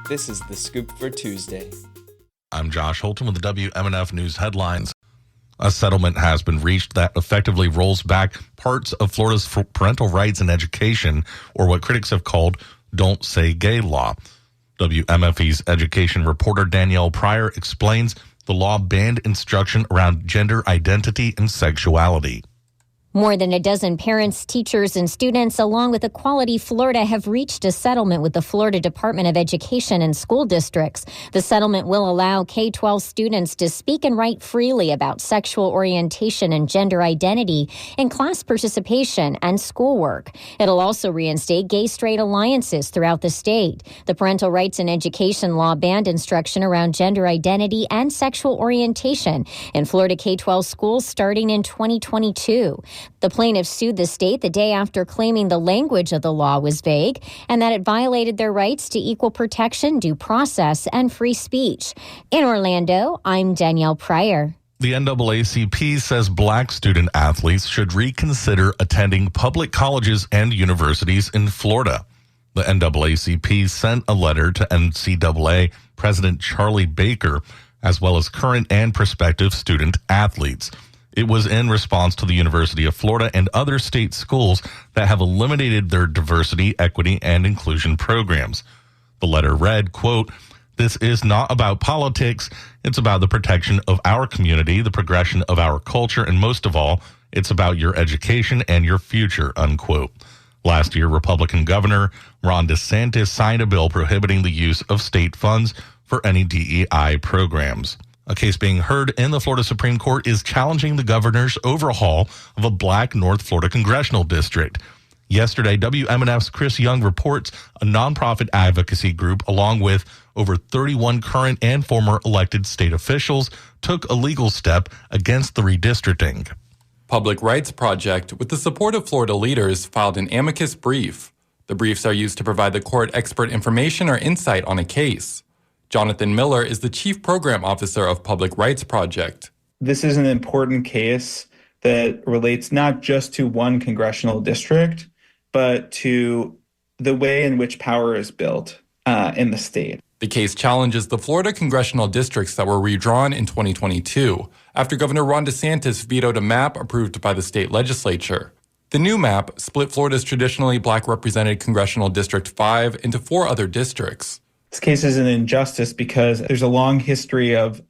This is The Scoop for Tuesday. I'm Josh Holton with the WMNF News headlines. A settlement has been reached that effectively rolls back parts of Florida's parental rights in education, or what critics have called Don't Say Gay law. WMFE's education reporter Danielle Pryor explains the law banned instruction around gender identity and sexuality. More than a dozen parents, teachers, and students, along with Equality Florida, have reached a settlement with the Florida Department of Education and school districts. The settlement will allow K-12 students to speak and write freely about sexual orientation and gender identity in class participation and schoolwork. It'll also reinstate gay-straight alliances throughout the state. The parental rights and education law banned instruction around gender identity and sexual orientation in Florida K-12 schools starting in 2022. The plaintiffs sued the state the day after claiming the language of the law was vague and that it violated their rights to equal protection, due process, and free speech. In Orlando, I'm Danielle Pryor. The NAACP says black student athletes should reconsider attending public colleges and universities in Florida. The NAACP sent a letter to NCAA President Charlie Baker, as well as current and prospective student athletes. It was in response to the University of Florida and other state schools that have eliminated their diversity, equity, and inclusion programs. The letter read, quote, "This is not about politics. It's about the protection of our community, the progression of our culture, and most of all, it's about your education and your future," unquote. Last year, Republican Governor Ron DeSantis signed a bill prohibiting the use of state funds for any DEI programs. A case being heard in the Florida Supreme Court is challenging the governor's overhaul of a black North Florida congressional district. Yesterday, WMNF's Chris Young reports a nonprofit advocacy group, along with over 31 current and former elected state officials, took a legal step against the redistricting. Public Rights Project, with the support of Florida leaders, filed an amicus brief. The briefs are used to provide the court expert information or insight on a case. Jonathan Miller is the Chief Program Officer of Public Rights Project. This is an important case that relates not just to one congressional district, but to the way in which power is built in the state. The case challenges the Florida congressional districts that were redrawn in 2022 after Governor Ron DeSantis vetoed a map approved by the state legislature. The new map split Florida's traditionally black represented Congressional District 5 into 4 other districts. This case is an injustice because there's a long history of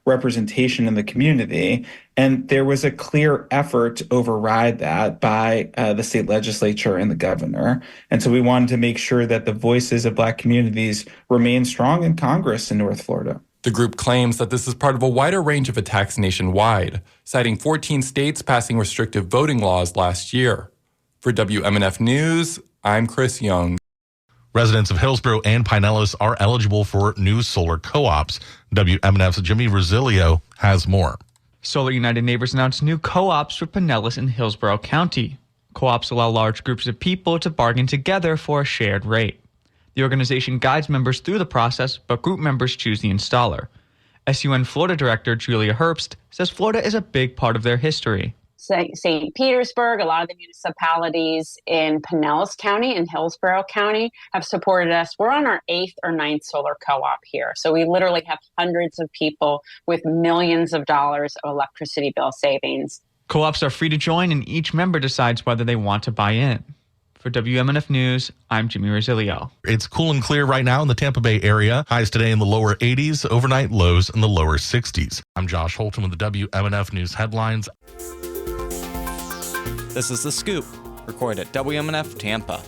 representation in the community, and there was a clear effort to override that by the state legislature and the governor. And so we wanted to make sure that the voices of black communities remain strong in Congress in North Florida. The group claims that this is part of a wider range of attacks nationwide, citing 14 states passing restrictive voting laws last year. For WMNF News, I'm Chris Young. Residents of Hillsborough and Pinellas are eligible for new solar co-ops. WMNF's Jimmy Rosilio has more. Solar United Neighbors announced new co-ops for Pinellas and Hillsborough County. Co-ops allow large groups of people to bargain together for a shared rate. The organization guides members through the process, but group members choose the installer. SUN Florida Director Julia Herbst says Florida is a big part of their history. St. Petersburg, a lot of the municipalities in Pinellas County and Hillsborough County have supported us. We're on our 8th or 9th solar co-op here. So we literally have hundreds of people with millions of dollars of electricity bill savings. Co-ops are free to join, and each member decides whether they want to buy in. For WMNF News, I'm Jimmy Rosilio. It's cool and clear right now in the Tampa Bay area. Highs today in the lower 80s, overnight lows in the lower 60s. I'm Josh Holton with the WMNF News headlines. This is The Scoop, recorded at WMNF Tampa.